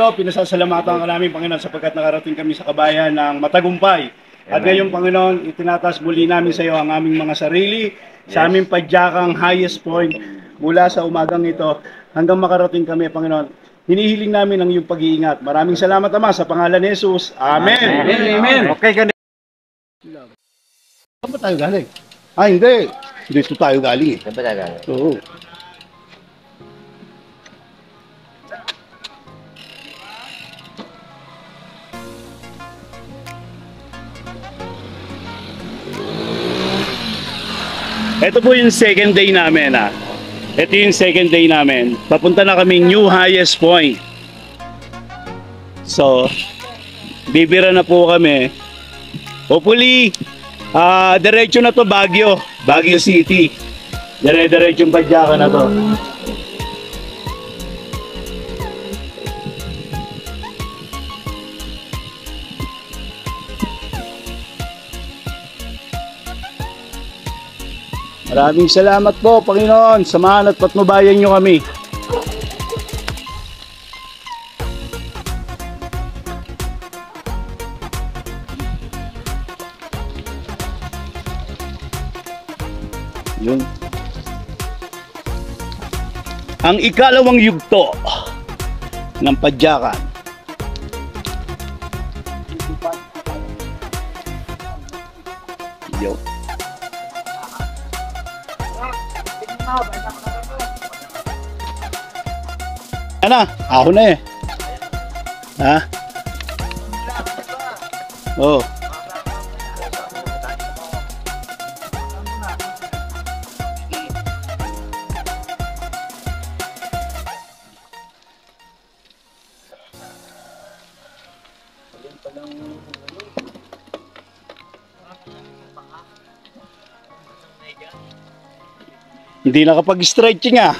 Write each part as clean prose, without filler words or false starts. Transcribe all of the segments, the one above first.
So, pinasasalamatan ka namin, Panginoon, sapagkat nakarating kami sa kabayan ng matagumpay. At ngayon, Panginoon, itinatas muli namin sa iyo ang aming mga sarili, sa aming padjakang highest point mula sa umagang ito hanggang makarating kami, Panginoon. Hinihiling namin ang iyong pag-iingat. Maraming salamat, Ama, sa pangalan ni Jesus. Amen. Amen. Amen. Okay, ganun. Saan ba tayo galing? Ah, hindi. Dito tayo galing eh. Saan ba tayo? Oo. Ito po yung second day namin ah. Ito yung second day namin. Papunta na kami new highest point. So, bibira na po kami. Hopefully, diretso na to Baguio. Baguio City. Dire-diretso yung padyakan na to. Maraming salamat po, Panginoon. Samahan at patnubayan nyo kami. Yun. Ang ikalawang yugto ng padyakan. Yo. Ano? Ako na eh. Ha? Oo. Hindi nakapag-stretching ah.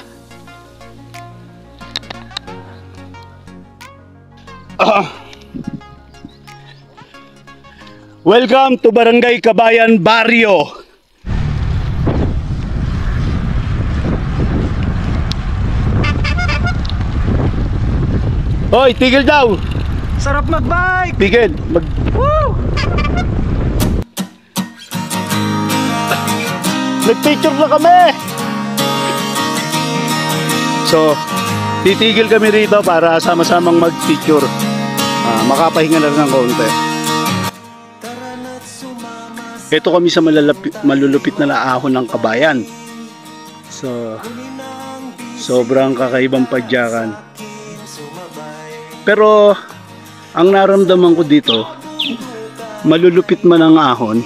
Welcome to Barangay Kabayan Barrio. Hoy, tigil daw. Sarap mag-bike! Tigil. Woo! Nag-picture na kami. So, titigil kami rito para sama-samang mag-picture. Makapahinga na rin ng konti. Ito kami sa malulupit na laahon ng kabayan. So, sobrang kakaibang padyakan. Pero, ang naramdaman ko dito, malulupit man ang ahon,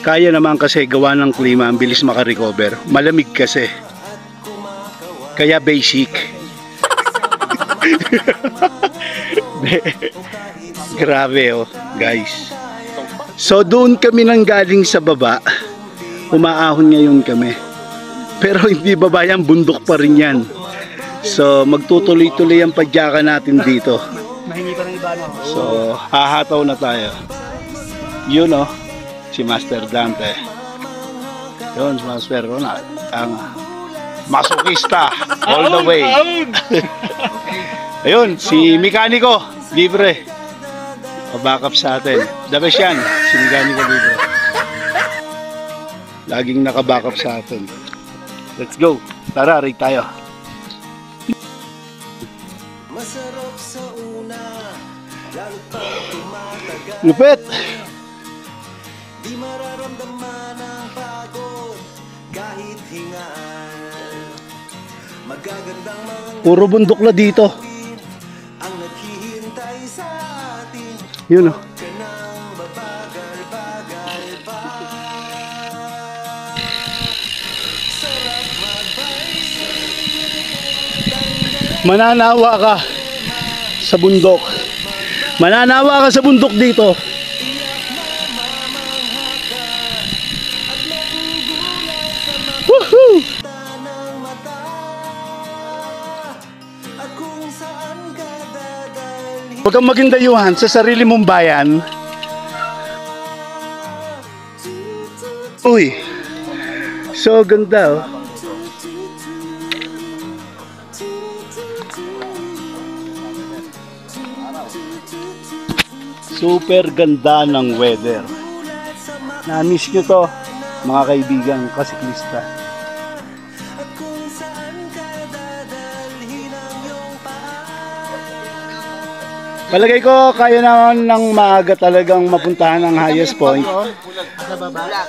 kaya naman kasi gawa ng klima, ang bilis makarecover. Malamig kasi. Kaya basic. Grabe oh, guys. So doon kami nang galing sa baba. Umaahon ngayon kami. Pero hindi baba yan, bundok pa rin yan. So magtutuloy-tuloy ang padyakan natin dito. So hahataw na tayo. Yun oh, si Master Dante. Yun, si Master Ronald. Ang masokista all the way. Ayun, si Mekaniko libre. Pa-backup sa atin. The best yan, si Mekaniko libre. Laging naka-backup sa atin. Let's go. Tara, ride tayo. Masarap sa una, lalo pa tumatagal. Lupit. Di mararamdaman ang pagod kahit hingaan. Magagandang mga Puro bundok na dito. ang naghihintay sa atin. Yun oh. Ka nang babagal-bagal pa. Sarap mag-bike. Mananawa ka sa bundok. Mananawa ka sa bundok dito. Woohoo! Ng mata at kung saan ka dadalhin. Huwag kang maging dayuhan sa sarili mong bayan. Uy, so ganda oh. Super ganda ng weather. Na-miss nyo to, mga kaibigan, kasiklista. Palagay ko, kaya naman ng maaga talagang mapuntahan ang highest point.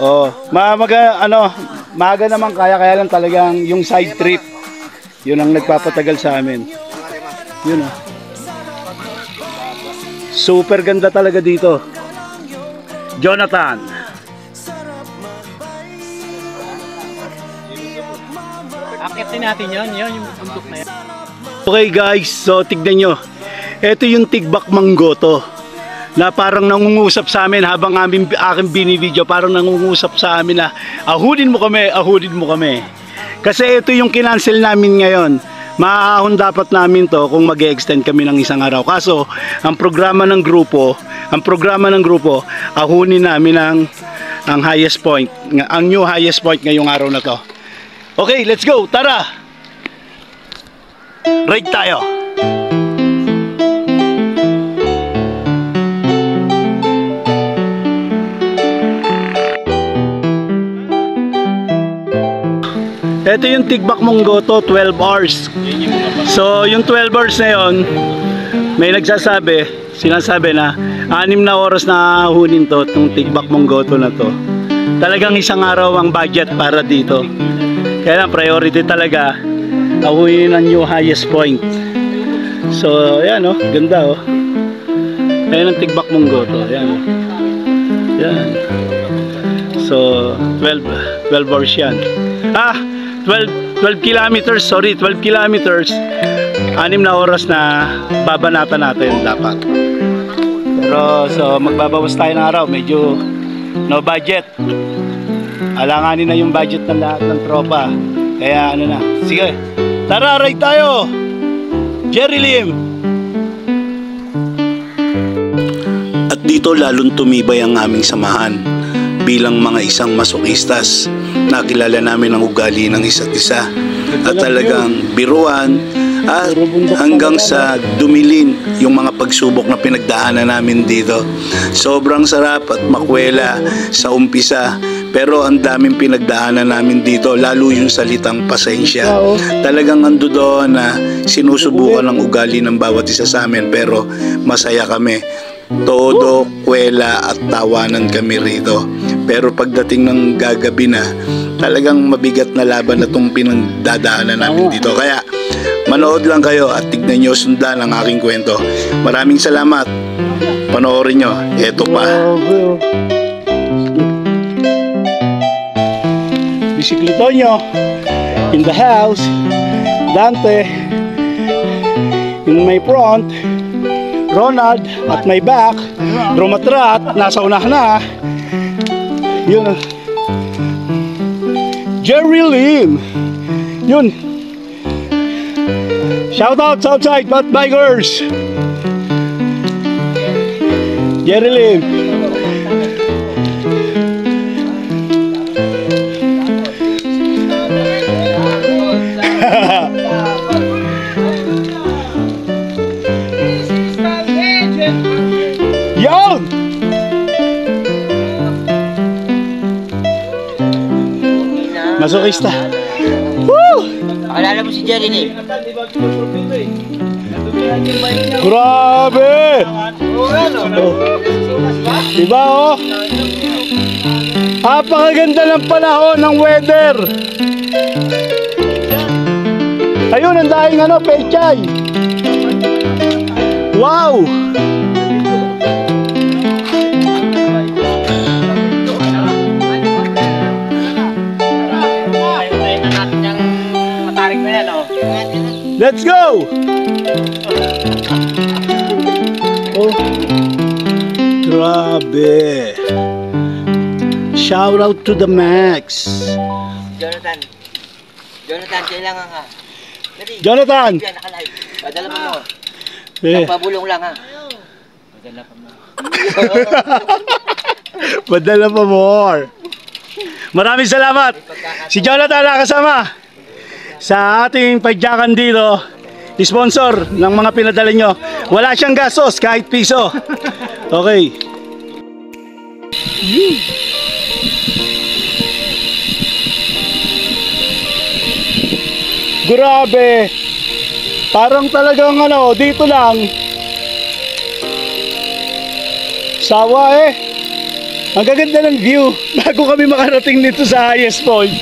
Oh, maaga naman kaya lang talagang yung side trip. Yun ang nagpapatagal sa amin. Yun oh. Super ganda talaga dito. Jonathan. Akitin natin yun yung bundok na yan. Okay guys, so tignan nyo. Ito yung Tigbak Manggoto na parang nangungusap sa amin habang aking binibideo, parang nangungusap sa amin na ahudin mo kami, ahudin mo kami. Kasi ito yung kinancel namin ngayon. Maaahon dapat namin to kung mag-extend kami ng isang araw. Kaso, ang programa ng grupo, ahunin namin ang highest point, ang new highest point ngayong araw na to. Okay, let's go. Tara. Ride tayo. Ito yung Tigbak Manggoto, 12 hours. So, yung 12 hours na yun, may sinasabi na 6 na oras na hunin to, itong Tigbak Manggoto na to. Talagang isang araw ang budget para dito. Kaya lang, priority talaga, ahunin ang new highest point. So, ayan o, ganda o. Ayan ang Tigbak Manggoto, ayan o. Ayan. So, 12 hours yan. 12 kilometers, 12 kilometers, 6 na oras na babanatan natin dapat. Pero so magbabawas tayo ng araw, medyo no budget. Alanganin na yung budget ng lahat ng tropa. Kaya ano na, sige, tara, ride tayo! Jerry Lim! At dito lalong tumibay ang aming samahan. Bilang mga isang masokistas, nakilala namin ang ugali ng isa't isa at talagang biruan at hanggang sa dumilin yung mga pagsubok na pinagdaanan namin dito. Sobrang sarap at makwela sa umpisa, pero ang daming pinagdaanan namin dito, lalo yung salitang pasensya. Talagang ando doon na sinusubukan ang ugali ng bawat isa sa amin, pero masaya kami. Todo, kwela at tawanan kami rito. Pero pagdating ng gagabi na, talagang mabigat na laban na itong pinagdadaanan namin dito. Kaya manood lang kayo at tignan nyo, sundan ang aking kwento. Maraming salamat. Panoorin nyo. Eto pa. Bisiklito nyo. In the house. Dante. In my front. Ronald at my back. Romatrat. Nasa unahan na. Yun. Jerry Lim. Yun. Shout out Southside Fat Bikers. Jerry Lim. Yo! Masokista. Woo! Alala mo si Jerry Lim? Grabe! Oh. Diba oh? Napakaganda ng panahon ng weather. Ayun, ang dahing pechay. Wow! Let's go! Oh, grabe. Shout out to the Max. Jonathan, kailangan ka. Dali. Jonathan! Yan, naka-live. Padala mo mo. Eh. Pabulong lang ha. Padala pa mo. Padala pa more. Maraming salamat. Si Jonathan nakasama sa ating pagjakan dito, sponsor ng mga pinadala nyo. Wala siyang gastos kahit piso. Okay. Grabe. Parang talagang ano, dito lang. Sawa eh. Ang gaganda ng view bago kami makarating dito sa highest point.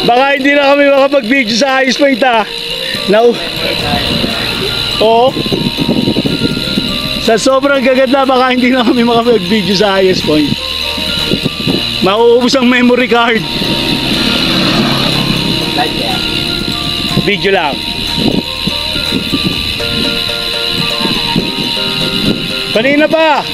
Baka hindi na kami makapag-video sa highest point ha. Oo. Sa sobrang gaganda baka hindi na kami makapag-video sa highest point. Mauubos ang memory card. Video lang. Kanina pa.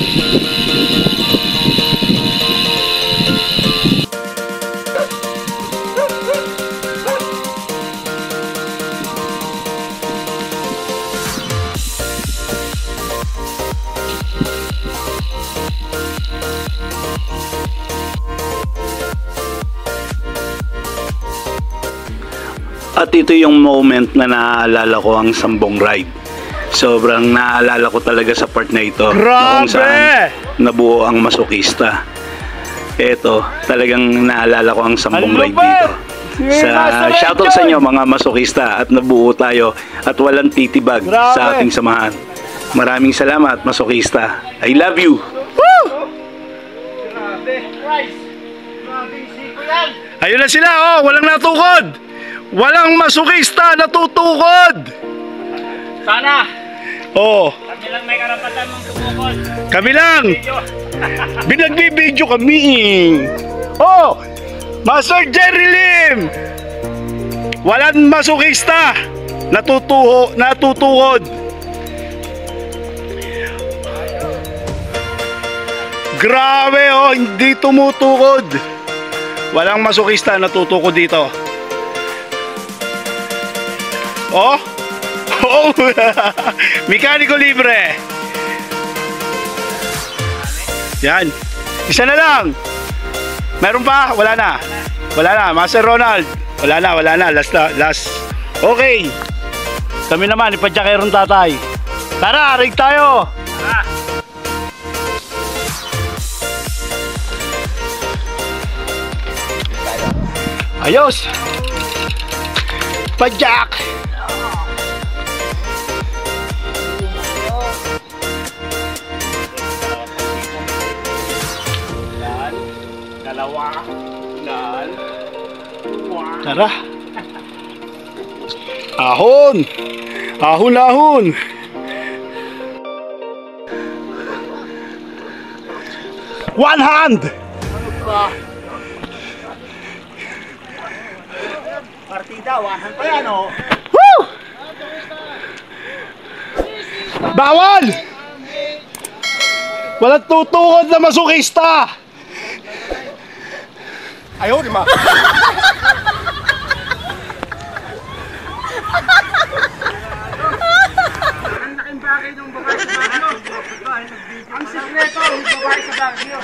At ito yung moment na naaalala ko ang Sambong Ride. Sobrang naaalala ko talaga sa part na ito. Kung saan nabuo ang masokista. Ito, talagang naaalala ko ang Sambong Ride dito. Shoutout sa inyo mga masokista at nabuo tayo at walang titibag sa ating samahan. Maraming salamat masokista. I love you! Woo! Ayun na sila, oh, walang natukod! Walang masokista natutukod! Sana! Oo. Kami lang may karapatan mong tumukod. Kami lang! Binagbibideo kami! Oh! Master Jerry Lim! Walang masokista natutukod! Grabe oh! Hindi tumutukod! Walang masokista natutukod dito. Oh! Oh! Mekaniko libre! Yan! Isa na lang! Meron pa? Wala na! Wala na! Master Ronald! Wala na! Last! Okay! Kami naman, ipadyakeron tatay! Tara! Rig tayo! Tara! Ayos! Padyak! Dalawa. Tara! Ahon! Ahon! One hand! Partida, 100 pa yan oh. Woo! Bawal! Walang tutukod na masokista! Ayaw, di ba? Ang laking bagay ng babae sa bagyo. Ang sikreto, yung babae sa bagyo.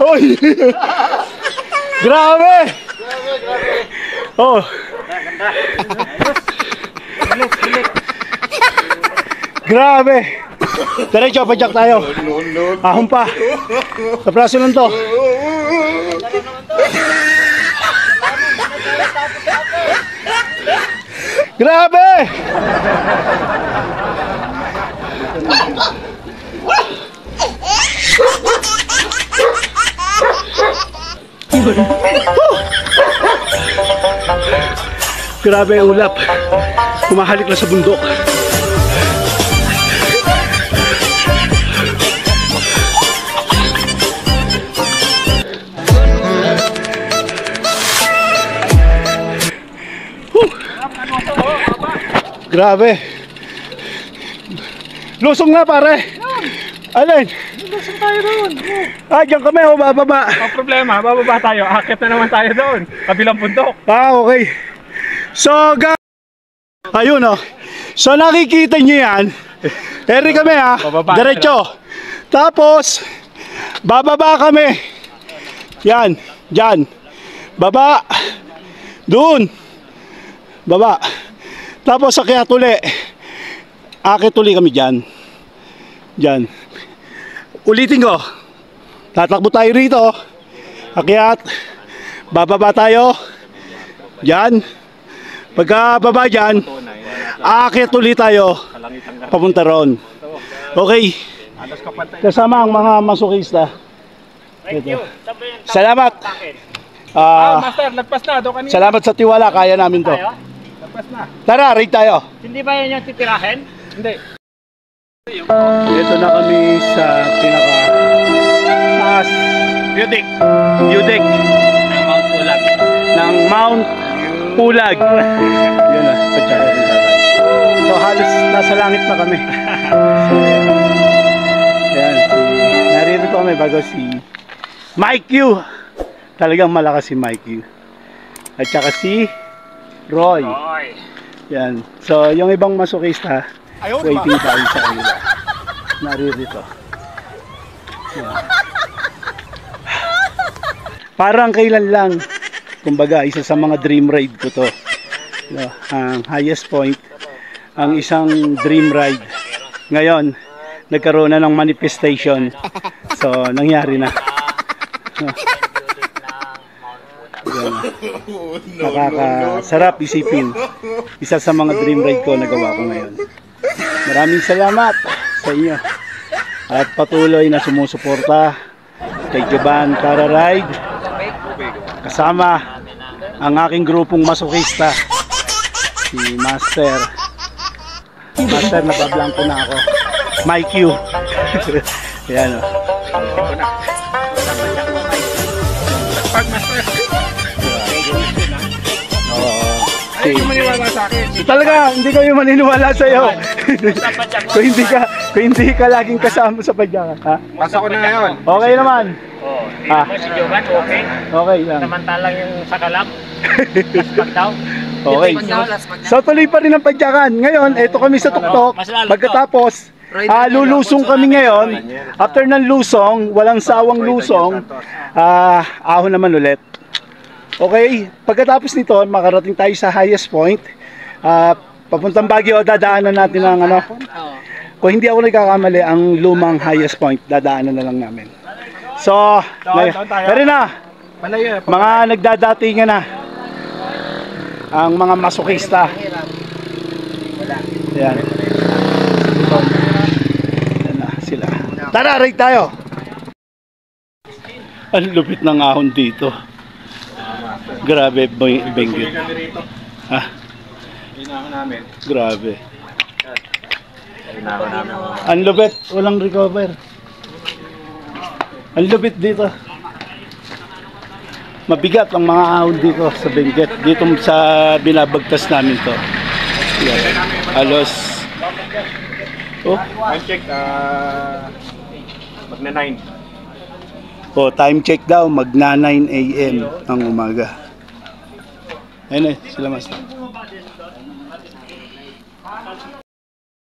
Oy! Grabe! Oh! Grabe! Diretso, padyak tayo. Ahon pa. Sa praso lang to. Grabe! Grabe ulap. Kumahalik na sa bundok. Grabe. Lusong na pare. Alin? Lusong tayo doon. Ah, diyan kami o bababa. Ang problema, bababa tayo. Akit na naman tayo doon. Kabilang bundok. Ah, okay. So, ayun oh. So, nakikita nyo yan. Eri kami ha. Bababa Diretso. Tapos, bababa kami. Yan. Diyan. Baba. Doon. Baba. Tapos, akyat uli. Akit uli kami dyan. Diyan. Ulitin ko. Tatakbo tayo rito. Akyat. Bababa tayo. Diyan. Pagkababa dyan, aakyat ulit tayo. Papunta ron. Okay. Kasama ang mga masokista. Ito. Salamat. Master, lagpas na. Doon kanina. Salamat sa tiwala. Kaya namin to. Lagpas na. Tara, rate tayo. Hindi ba yan yung titirahin? Hindi. Ito na kami sa pinaka taas Budik ng Mount Pulag. Yun na, patsaka rin tatay. So halos nasa langit na kami. So, ayan, naririto kami bago si Mike Q. Talagang malakas si Mike Q. At saka si Roy. Yan. So yung ibang masokista, waiting tayo sa kanila. Naririto. Yan. Parang kailan lang. Kumbaga, isa sa mga dream ride ko to. Ang highest point, ang isang dream ride. Ngayon, nagkaroon na ng manifestation. So, nangyari na. Nakakasarap isipin. Isa sa mga dream ride ko nagawa ko ngayon. Maraming salamat sa inyo. At patuloy na sumusuporta kay Jaban Para Ride. Kasama ang aking grupong masokista, si Master. Master, nabablanko na ako. Mike Q. Ayan o. Hindi maniwala sa akin. Talaga, hindi kayo maniniwala sa'yo. kung hindi ka laging kasama sa padyakan. Ha? Pasok ko na ngayon. Okay naman. Si Jovan, okay. Okay lang. Samantalang yung sa kalab, last daw. Okay. So tuloy pa rin ang padyakan. Ngayon, eto kami sa tuktok. Pagkatapos, lulusong kami ngayon. After ng lusong, walang sawang lusong, ahon naman ulit. Okay, pagkatapos nito, makarating tayo sa highest point. Papuntang Baguio, dadaanan natin ang ano. Kung hindi ako nagkakamali, ang lumang highest point, dadaanan na lang namin. So, meron na. Mga nagdadatingan na. Ang mga masokista. Ayan. Ayan na sila. Tara, ride tayo. Ang lupit ng ahon dito. Grabe, Benguet. Ha? Grabe. Ang lupit, walang recover. Ang lupit dito. Mabigat ang mga ahon dito sa Benguet. Dito sa binabagtas namin to. Yan. Halos. Oh. Time check, magna 9. Oh, time check daw, magna 9 AM ng umaga. Ayun eh, sila master.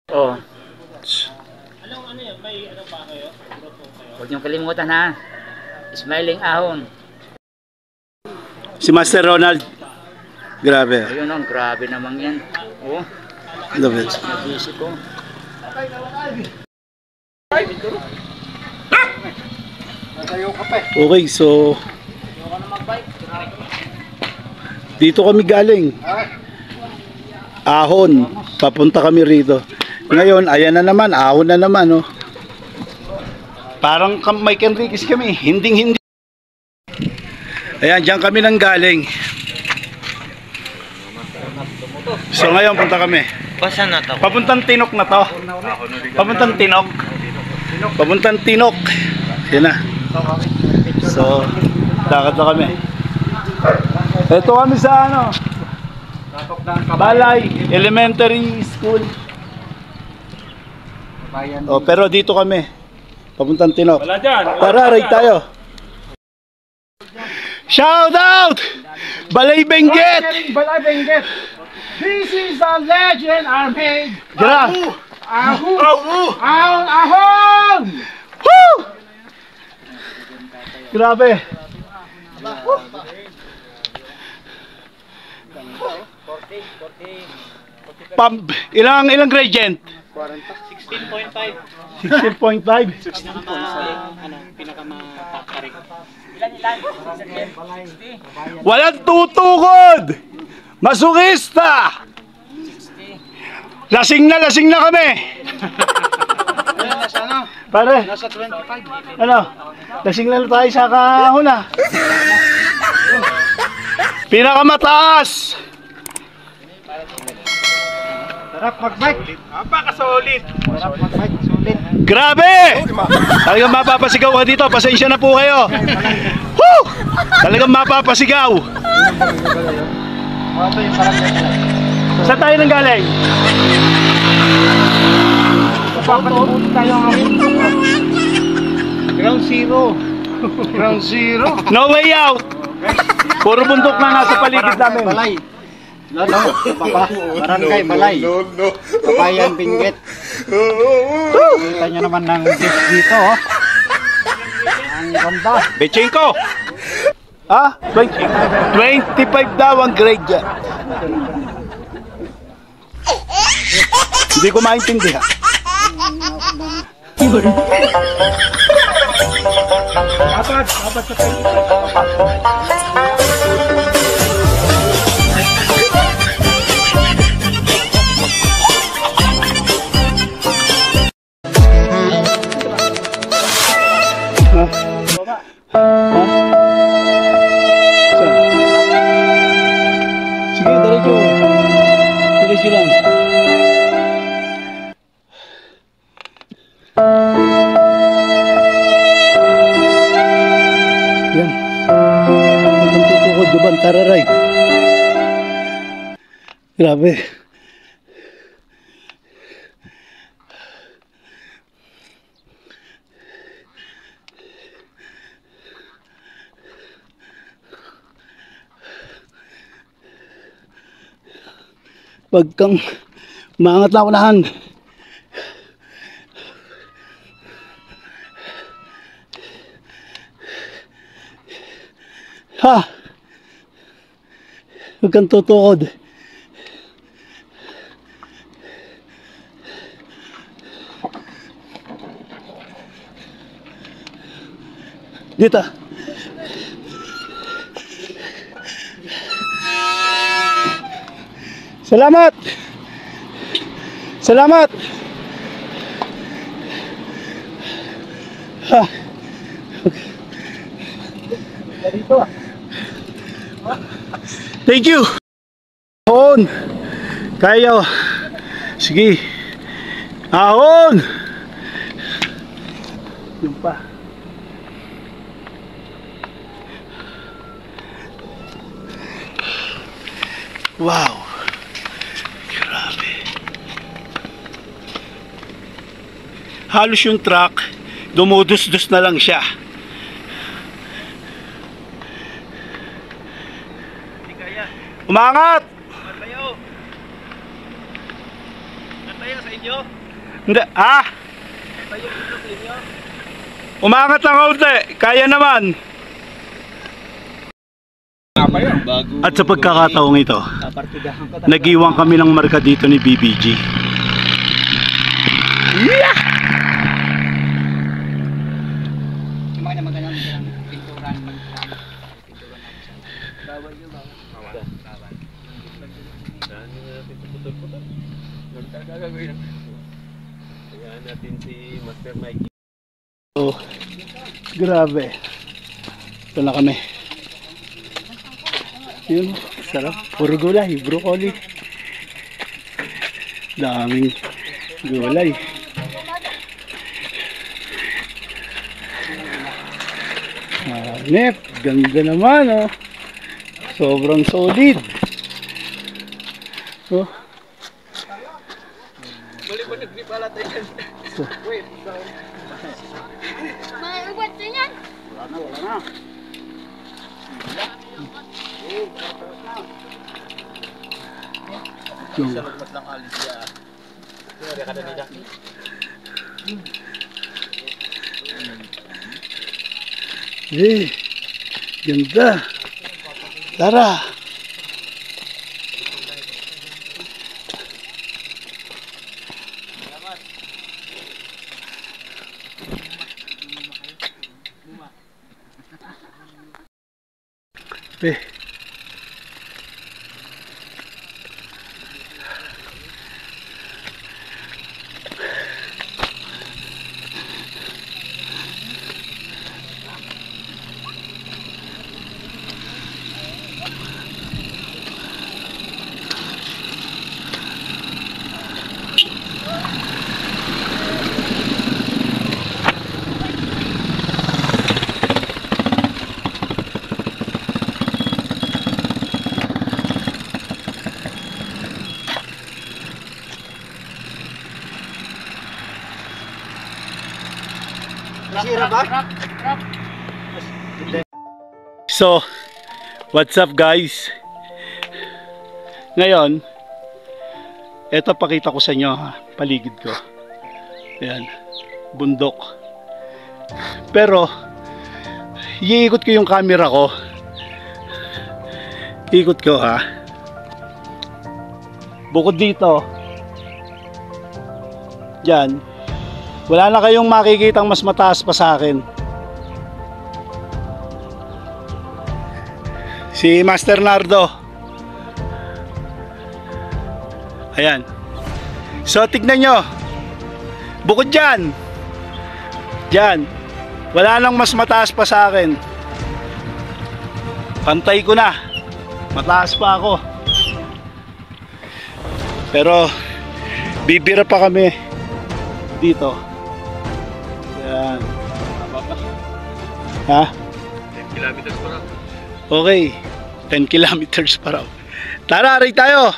Oh. Huwag niyong kalimutan ha. Smiling ahon. Si Master Ronald. Grabe. Ayun oh, grabe naman yan. Oh, Love it. nabisi ko. Okay, so dito kami galing. Ahon, papunta kami rito. Ngayon, ayan na naman, ahon na naman, oh. Parang Mike Enriquez kami, hindi. Ayan, diyan kami nang galing. So ngayon, punta kami. Basa na to. Papuntang Tinok na to. Papuntang Tinok. Papuntang Tinok. Yan na. So, lakad na kami. Ito kami sa ano? Balay Elementary School. Oh, pero dito kami. Papuntang Tinok. Tara, ride tayo. Shout out! Balay Benguet! Balay Benguet! This is a legend army! Gra! Ahon! Woo! Grabe. Ilang gradient? 16.5. 16.5. Walang tutukod! Masukista! Lasing na kami! Pare, Nasa 25. ano? Lasing na tayo sa kahuna. Pinakamataas! Sarap mag-bike. Napaka-solid! Sarap mag-bike. Sulit. Grabe! Talagang mapapasigaw ka dito. Pasensya na po kayo. Woo! Talagang mapapasigaw. Saan tayo nang galing? Papalimutan tayo ang Ground Zero. Ground Zero. No way out! Puro bundok na nasa paligid namin. Balay. Lalo, Barangay Balay. Kabayan Benguet. Kita nyo naman ng beach dito, oh. Ang ganda. Bechenko! Ah? 25 daw ang grade dyan. Hindi ko maintindihan. Apat sa tayo. Sige, diretso. Diretso lang. Yan. Ang tutukod, Juban, tararay. Grabe. Pag kang maangat na unahan. Ha! Huwag kang tutukod. Dito. Salamat! Salamat! Ha! Thank you! Ahon! Kaya! Sige! Ahon! Yung pa. Wow! Grabe. Halos yung truck, dumudus-dus na lang siya. Umangat! Natayo sa inyo? Hindi, ah! Natayo dito sa inyo? Umangat lang kaunti, kaya naman. At sa pagkakataong ito, nag-iwan kami ng marka dito ni BBG. Yeah! Oh, grabe. Ito na kami. Yun, sarap. Puro gulay, broccoli. Daming gulay. Hanep, ganda naman, oh. Sobrang solid. Oh. Balik-balik di pala tayo. Wait, May ubat na yan. wala na. Yung, eh, ganda. Tara. Pe. Nasira ba? So, what's up guys? Ngayon, eto pakita ko sa inyo ha, paligid ko. Ayan, bundok. Pero, iikot ko yung camera ko. Ikot ko ha. Bukod dito, dyan, wala na kayong makikitang mas mataas pa sa akin. Si Master Nardo. Ayan. So tignan nyo. Bukod dyan. Dyan. Wala nang mas mataas pa sa akin. Pantay ko na. Mataas pa ako. Pero bibira pa kami dito. Ayan. Ha? 10 kilometers pa lang. Okay. 10 kilometers pa raw. Tara, aray tayo!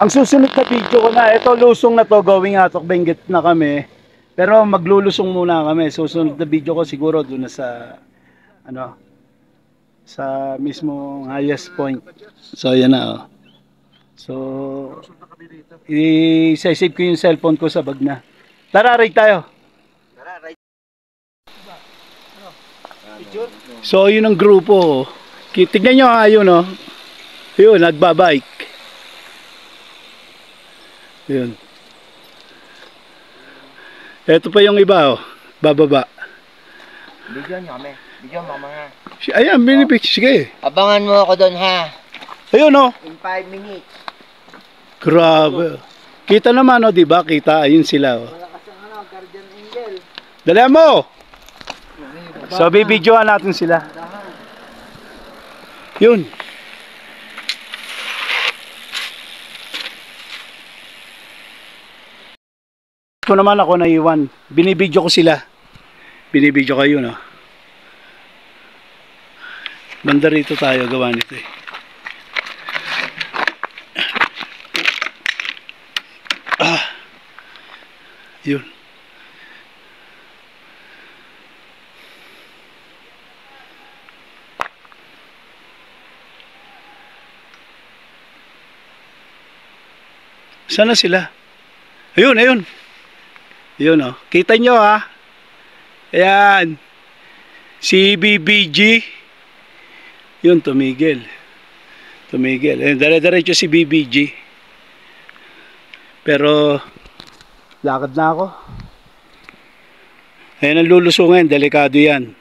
Ang susunod na video ko na, ito lusong na to, going Atok Benguet na kami. Pero maglulusong muna kami. Susunod na video ko siguro doon na sa ano, sa mismong highest point. So yan na oh. So i-save ko yung cellphone ko sa bag na. Tara, ride tayo. So yun ang grupo. Tignan nyo ha, yun oh. Yun, nagbabike. Yun. Ito pa yung iba oh, bababa. Video nyo kami. Video mo mga. Ayan, binibig. Sige. Abangan mo ako doon ha. Ayun oh. In 5 minutes. Grabe. Kita naman oh, di ba? Kita, ayun sila oh. Malakas ang ano, guardian angel. Dali mo. So bibidyoan natin sila. Yun. Ko naman ako naiwan. Binibidyo ko sila. Binibidyo kayo no. Banda rito tayo gawa nito eh. Yun. Sana sila? Ayun, ayun. Ayun oh. Kita nyo ha. Ayan. Si BBG. Yun, tumigil. Tumigil. Ayun, dire-diretso si BBG. Pero lakad na ako. Ayan ang lulusungan. Delikado yan.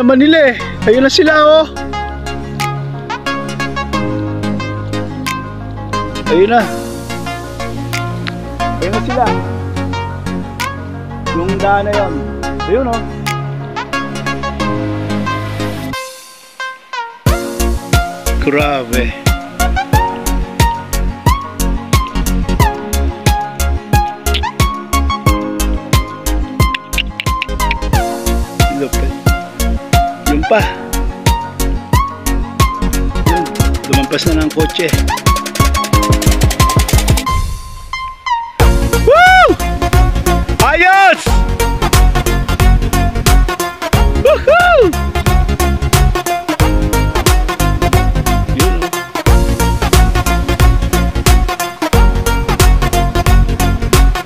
naman nila eh. Ayun na sila oh. Ayun na. Ayun na sila. Yung daan na yun. Ayun oh. Grabe. Lupit. Yun pa. Yun. Lumampas na ng kotse. Woo! Ayos! Woohoo! Yun.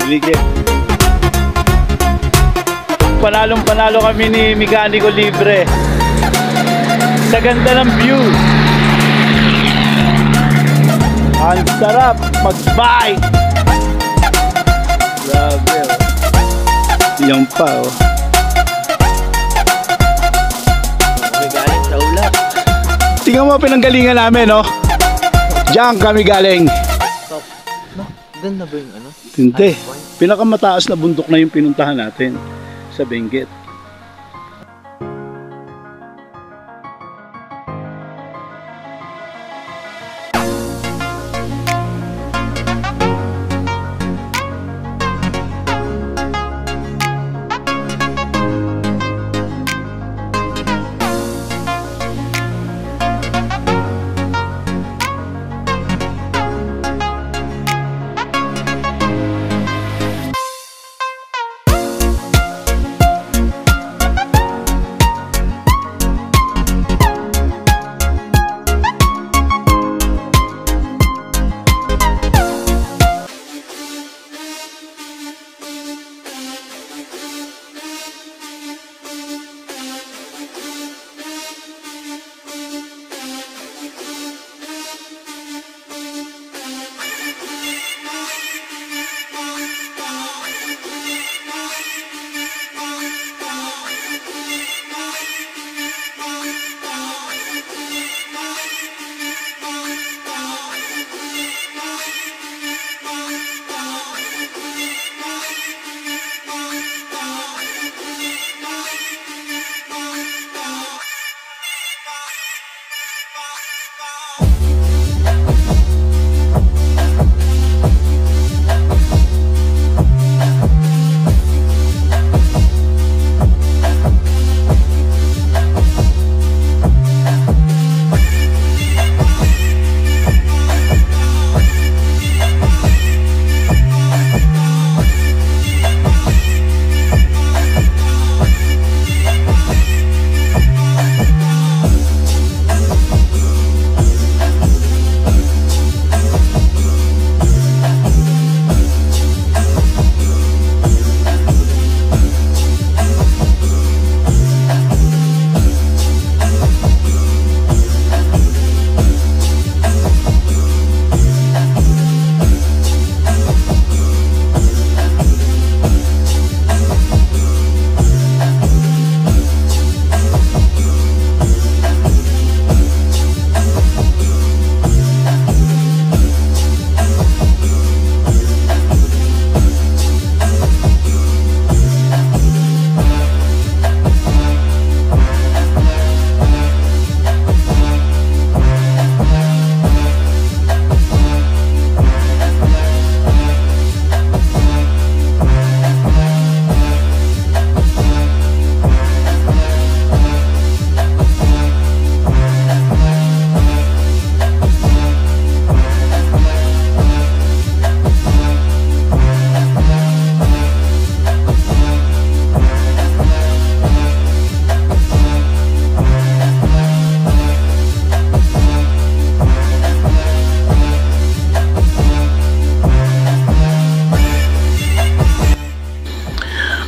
Ligit. Panalong-panalo kami ni Mekaniko Libre sa ganda ng view. Ang sarap mag-bike. Grabe oh. Yan pa oh. Kami galing sa ulap. Tingnan mo pinanggalingan namin oh. Diyan kami galing. Doon na ba yung ano? Hindi. Pinakamataas na bundok na yung pinuntahan natin sa Benguet.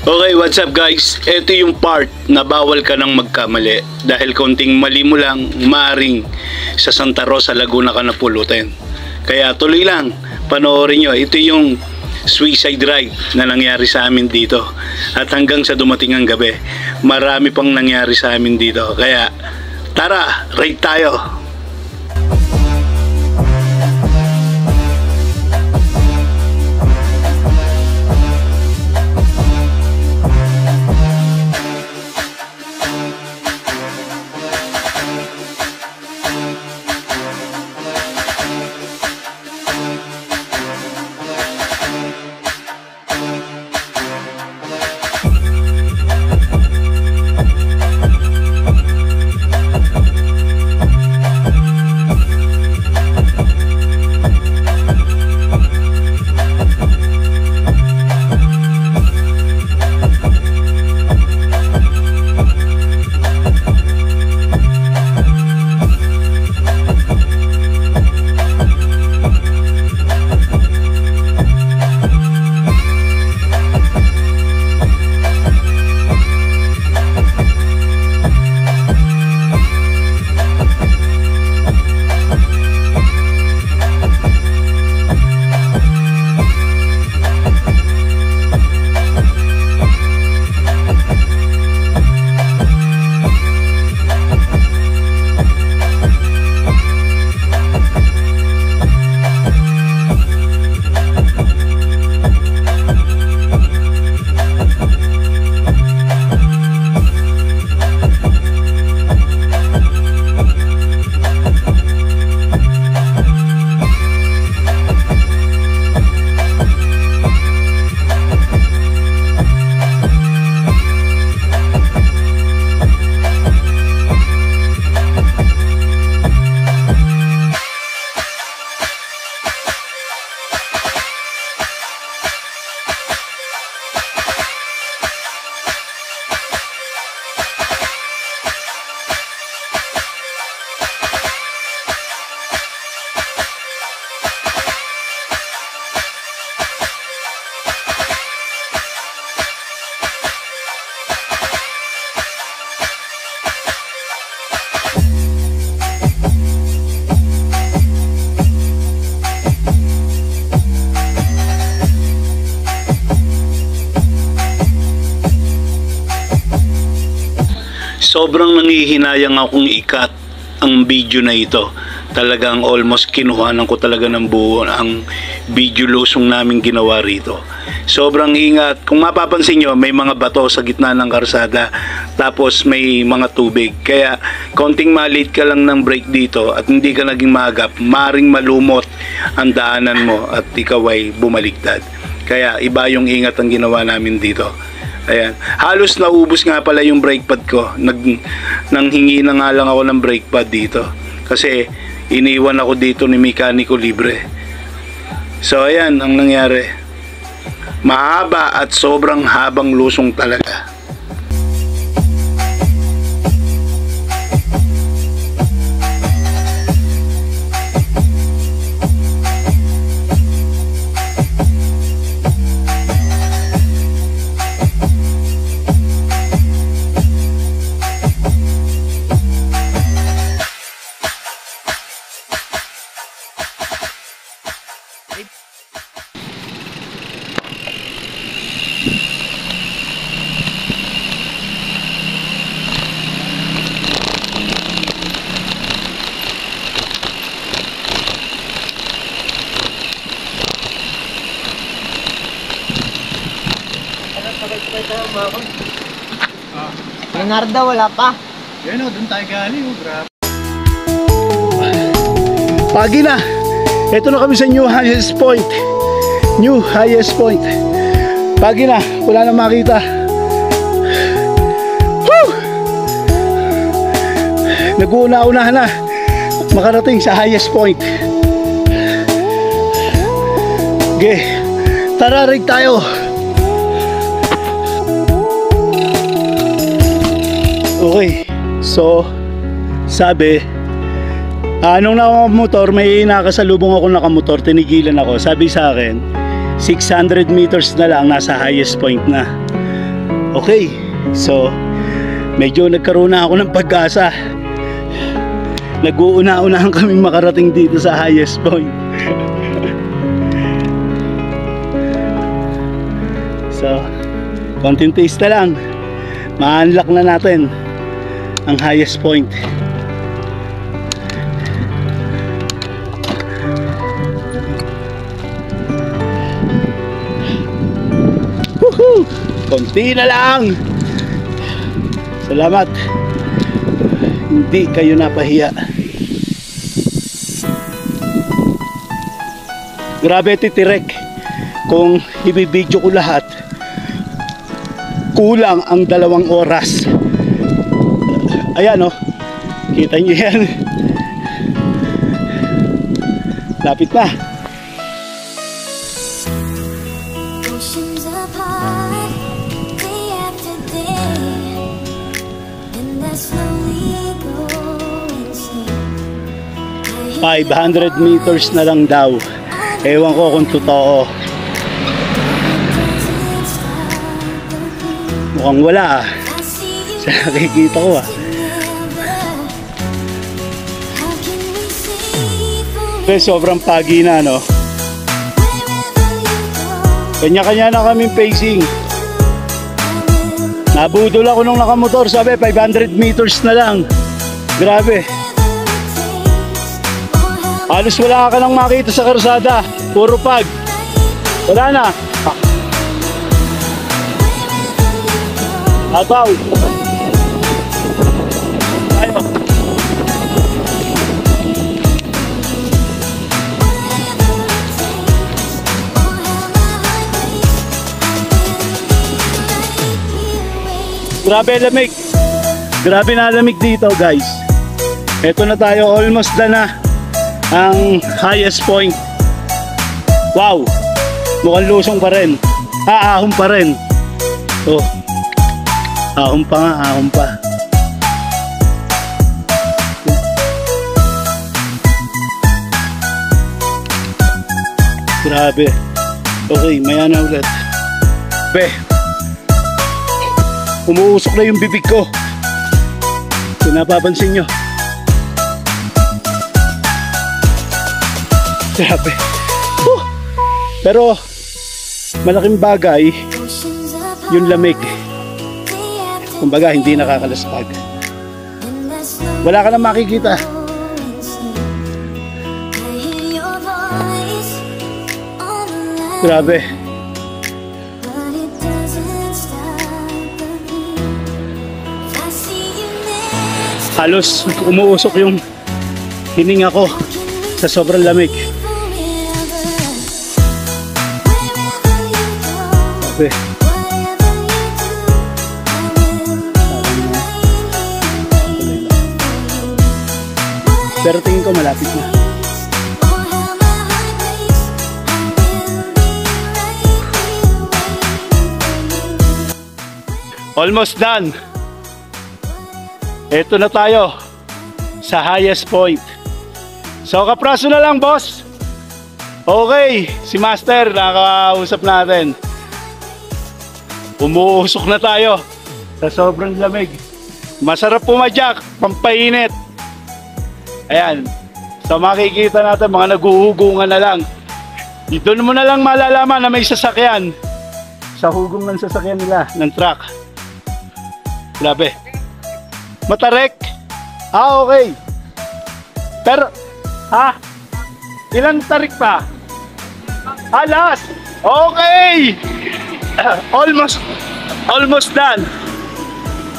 Okay, what's up guys? Ito yung part na bawal ka nang magkamali dahil konting mali mo lang, maaring sa Santa Rosa, Laguna ka napulutin. Kaya tuloy lang, panoorin nyo. Ito yung suicide ride na nangyari sa amin dito. At hanggang sa dumating ang gabi, marami pang nangyari sa amin dito. Kaya tara, ride tayo! Sobrang nangihinayang akong ikat ang video na ito. Talagang almost kinuhanan ko talaga ng buo ang video lusong namin ginawa rito. Sobrang ingat. Kung mapapansin nyo, may mga bato sa gitna ng karsada. Tapos may mga tubig. Kaya konting malit ka lang ng brake dito at hindi ka naging maagap, maring malumot ang daanan mo at ikaw ay bumaligtad. Kaya iba yung ingat ang ginawa namin dito. Ayan. Halos naubos nga pala yung brake pad ko. Nanghingi na nga lang ako ng brake pad dito. Kasi iniwan ako dito ni mekaniko libre. So ayan ang nangyari. Mahaba at sobrang habang lusong talaga. Leonardo, wala pa. Yan o, doon tayo galing o, grabe. Pagi na. Ito na kami sa new highest point. New highest point. Pagi na. Wala na makita. Woo! Nag-uuna-unahan na makarating sa highest point. Okay. Tara, rig tayo. Okay. So, sabi, nung nakamotor, may nakasalubong ako nakamotor, tinigilan ako. Sabi sa akin, 600 meters na lang, nasa highest point na. Okay, so, medyo nagkaroon na ako ng pag-asa. Nag-uuna-unahan kaming makarating dito sa highest point. So, Konting taste na lang. Ma-unlock na natin ang highest point. Woohoo! Konti na lang. Salamat. Hindi kayo napahiya. Grabe titirek. Kung ibibidyo ko lahat, kulang ang 2 oras. Ayan oh. Kita nyo yan. Lapit na. Oceans apart, day after day, and I slowly go insane. 500 meters na lang daw. Ewan ko kung totoo. Mukhang wala ah. Sa nakikita ko ah. Pero sobrang pagi na no. Kanya-kanya na kaming pacing. Nabudol ako nung nakamotor. Sabi 500 meters na lang. Grabe. Halos wala ka nang makita sa karsada. Puro pag. Wala na. Ataw. Ayaw. Grabe lamig. Grabe na lamig dito guys. Ito na tayo, almost na ang highest point. Wow. Mukhang lusong pa rin. Ahon pa rin. Oh. Ahon pa nga, ahon pa. Grabe. Okay, maya na ulit. Be. Umuusok na yung bibig ko. Kung napapansin nyo. Grabe. Pero malaking bagay yung lamig. Kumbaga hindi nakakalaspag. Wala ka na makikita. Grabe. Halos umuusok yung hininga ko sa sobrang lamig. Grabe. Pero tingin ko malapit na. Almost done. Ito na tayo sa highest point. So kapraso na lang boss. Okay, si Master nakakausap natin. Umuusok na tayo sa sobrang lamig. Masarap pumadyak, pampainit. Ayan. So makikita natin mga naguhugungan na lang. Doon mo na lang malalaman na may sasakyan sa hugong ng sasakyan nila ng truck. Grabe. Matarek. Okay. Pero ilang tarik pa? Last. Okay. Almost done.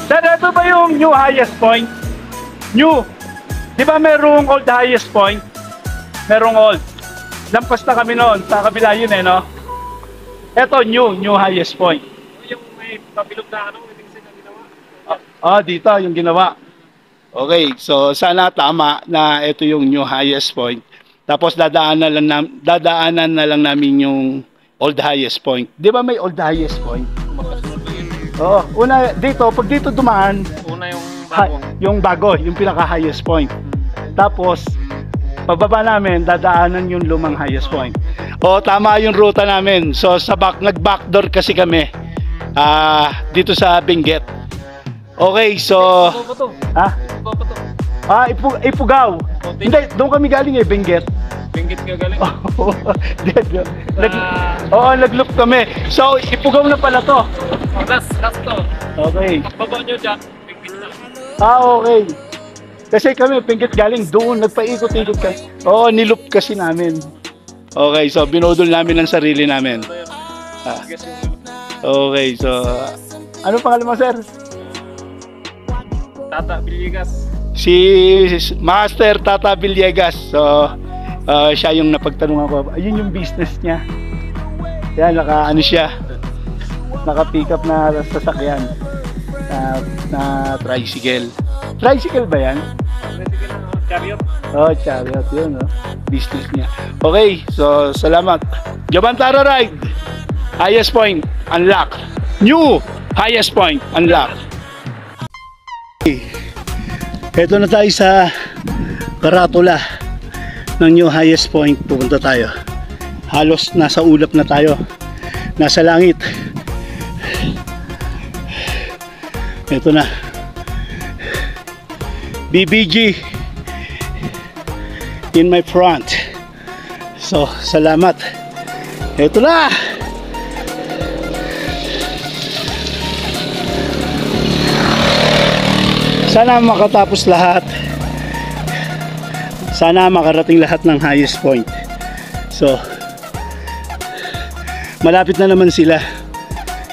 Pero ito ba yung new highest point? New. Di ba merong old highest point? Merong old. Lampas na kami noon. Sa kabila yun eh, no? Ito, new highest point. Yung may pabilog na ano, hindi kasi na ginawa. Dito yung ginawa. Okay, so sana tama na ito yung new highest point. Tapos dadaanan na lang namin yung old highest point. Di ba may old highest point? Oo, una dito, pag dito dumaan, Una yung bago. yung bago, yung pinaka highest point. Tapos pababa namin, dadaanan yung lumang highest point. O tama yung ruta namin. So sa nag-backdoor kasi kami dito sa Benguet. Okay, so Ipugaw. Hindi, doon kami galing Benguet. Pinggit ka galing. Oo, nag-loop kami. So, Ipugaw na pala to. Last to. Okay. Baba nyo dyan. Pinggit na. Okay. Kasi kami, pinggit galing doon. Nagpaikot-ikot kami. Oo, niloop kasi namin. Okay, so binodol namin ang sarili namin. Okay, so... Ano pangalan mo, sir? Tata Villegas. Si Master Tata Villegas. So, siya yung napagtanungan ko. Ayun yung business niya. Yan, ano siya. Naka-pick up na sasakyan. Na tricycle. Tricycle ba yan? Chariot. Oh, chariot. Yun, no? Business niya. Okay, so salamat. Jobantara Ride. Highest point, unlock. New highest point, unlock. Ito na tayo sa karatula ng new highest point. Pupunta tayo. Halos nasa ulap na tayo. Nasa langit. Ito na. BBG in my front. So, salamat. Ito na. Sana makatapos lahat. Sana makarating lahat ng highest point. So, malapit na naman sila.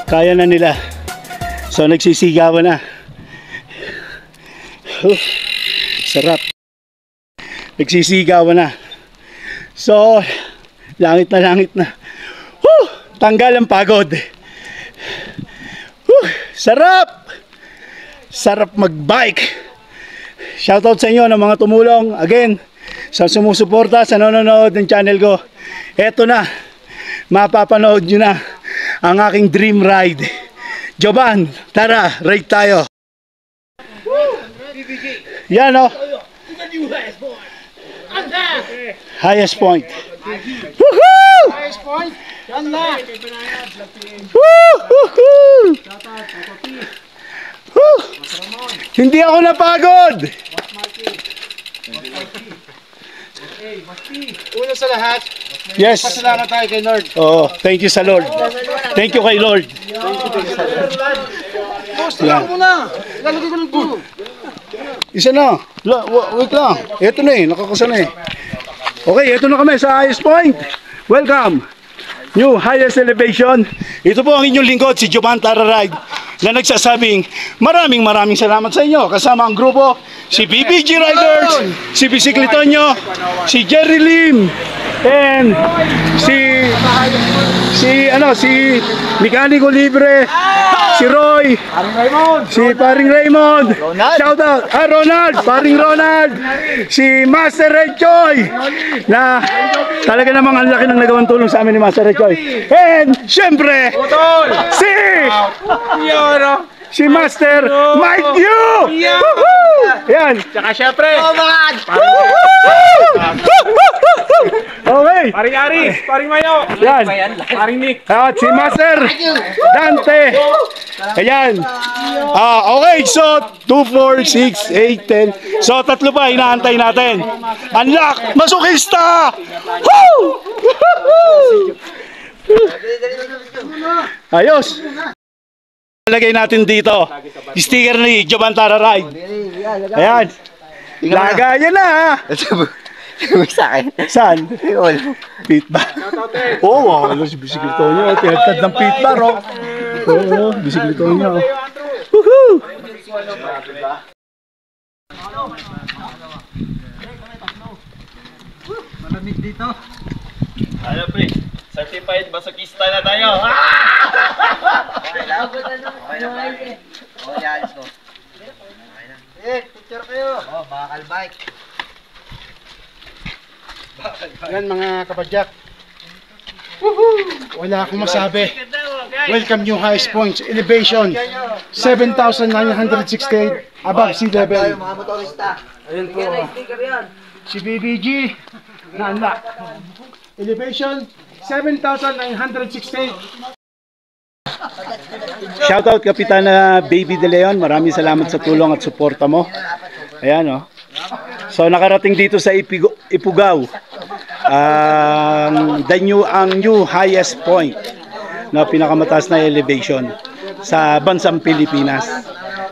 Kaya na nila. So, nagsisigawan na. Sarap. Nagsisigawan na. So, langit na. Tanggal ang pagod. Sarap. Sarap magbike. Shoutout sa inyo ng mga tumulong. Again, sa sumusuporta, sa nanonood ng channel ko. Eto na. Mapapanood nyo na ang aking dream ride. Joban, tara, ride tayo. Yan o. Highest point. Woohoo! Highest point. Yan na. Woohoo! Hindi ako napagod. Una sa lahat, Yes. pasalamat tayo kay Lord. Oh, thank you sa Lord. Thank you kay Lord. Yan. Muna, lalagay ko ng tulo. Isa na. Wait lang. Ito na eh. Nakakasa na eh. Okay, ito na kami sa highest point. Welcome. New highest elevation. Ito po ang inyong lingkod, si Jobantara Ride, na nagsasabing maraming salamat sa inyo. Kasama ang grupo, si BBG Riders, si Bisiklitoño, si Jerry Lim, and si Mekaniko Libre, si Roy, si Paring Raymond, shout out, Ronald, Paring Ronald, si Master Red Choy, na talaga namang ang laki ng nagawang tulong sa amin ni Master Red Choy. And syempre, si Master Mike Yu! Yan! Tsaka syempre, Okay! paring Aris, paring Mayo, Yan! paring Nick. At si Master Dante! Ayan! Okay, so 2, 4, 6, 8, 10. So tatlo pa, inaantay natin. Unlock! Masukista! Woo! Ayos! Lagay natin dito sticker ni Jobantara Ride. Ayan. Lagayan na. Sa akin. Saan? Pit bar. Oo, si bisiklito niya. Tinagtad ng pit bar. Oo, bisiklito niya. Woohoo! Malamig dito. Ano pre? Certified masokista na tayo. Picture kayo. Bakal bike. Yan mga kapadyak. Wala akong masabi. Welcome new highest points. Elevation 7,968 above sea level. Mga motorista. Ayun po. Si BBG na unlock. Elevation 7,968. Shoutout Kapitana Baby De Leon. Maraming salamat sa tulong at suporta mo. Ayan, oh. So nakarating dito sa Ipugaw. ang new highest point na pinakamataas na elevation sa bansang Pilipinas.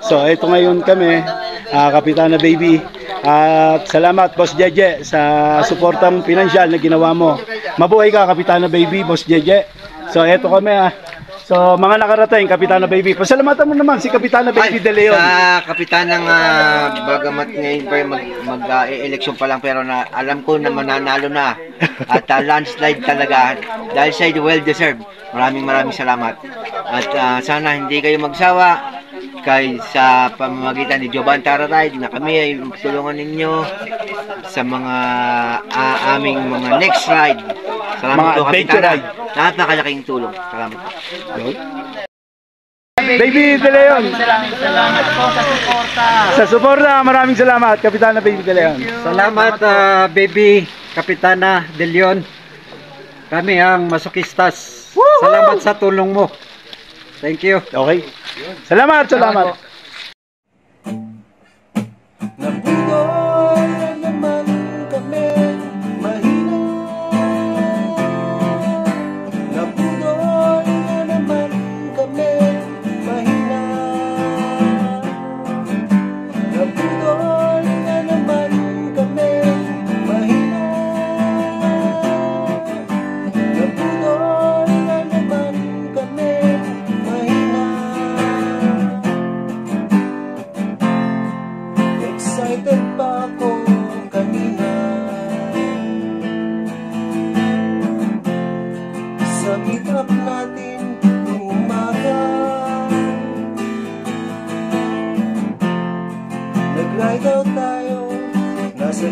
So ito ngayon kami, Kapitana Baby, at salamat Boss Jeje sa suportang pinansyal na ginawa mo. Mabuhay ka Kapitana Baby, Boss Jeje. So ito kami So mga nakarating, Kapitana Baby, pasalamatan mo naman si Kapitana Baby De Leon. Sa kapitanang bagamat ngayon pa mag-eleksyon pa lang, pero alam ko na mananalo na at landslide talaga dahil sa well deserved. Maraming salamat at sana hindi kayo magsawa sa pamamagitan ni Jovan Taratide na kami ay tulungan ninyo sa mga aming mga next ride. Salamat po Kapitana, napakalaking tulong. Salamat po. Baby De Leon, Salamat po sa suporta. sa suporta, maraming salamat Kapitana Baby De Leon. Salamat Baby Kapitana De Leon. Kami ang masokistas. Salamat sa tulong mo. Thank you. Okay. Salamat. Nabuhay na naman kami, mahina. Nabuhay na naman kami, mahina. Nabuhay na naman kami, mahina. Nabuhay na naman kami, mahina. Excited pa ako kanina sa meet-up natin noong umaga. Nag-ride out tayo, nasa